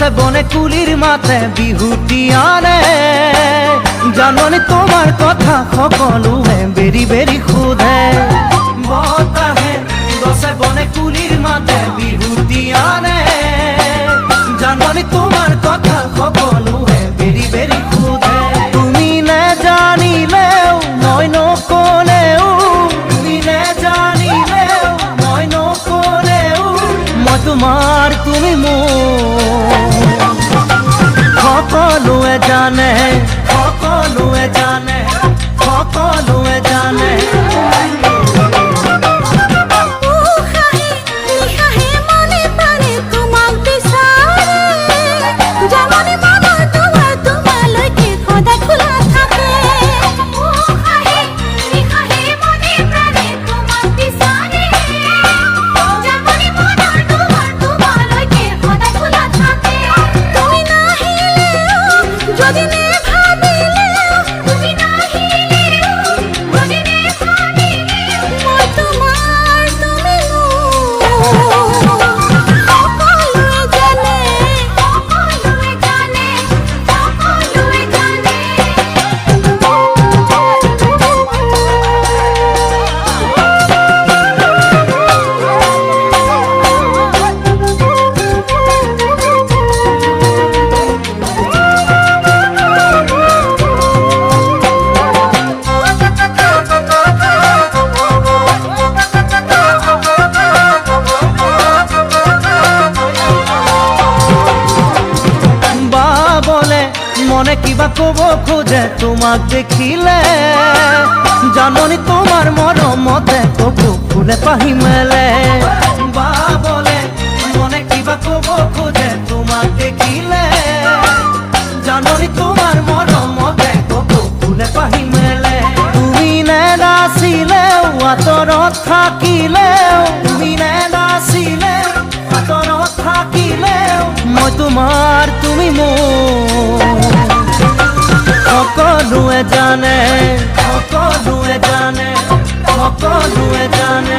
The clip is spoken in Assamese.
গছে বনে কুলিৰ মাতে বিহুটি আনে জাননি তোমাৰ কথা সকলোৱে বেৰি বেৰি সোধে বতাহে গছে বনে কুলিৰ মাতে বিহুটি আনে জাননি তোমাৰ কথা সকলোৱে বেৰি বেৰি সোধে তুমি নেজানিলেও মই নকলেও তুমি নেজানিলেও মই নকলেও মই তোমাৰ তুমি মোৰ সকলোৱে জানে সকলোৱে জানে সকলোৱে জানে মনে কিবা কব খোজে তোমাক দেখিলে জাননি তোমাৰ মৰমতে কপৌ ফুলে পাহি মেলে বা বলে মনে কিবা কব খোজে তোমাক দেখিলে জাননি তোমাৰ মৰমতে কপৌ ফুলে পাহি মেলে তুমি নেনাচিলেও আঁতৰত থাকিলেও তুমি নেনাচিলেও আঁতৰত থাকিলেও মই তোমাৰ তুমি মোৰ সকলোৱে জানে সকলোৱে জানে সকলোৱে জানে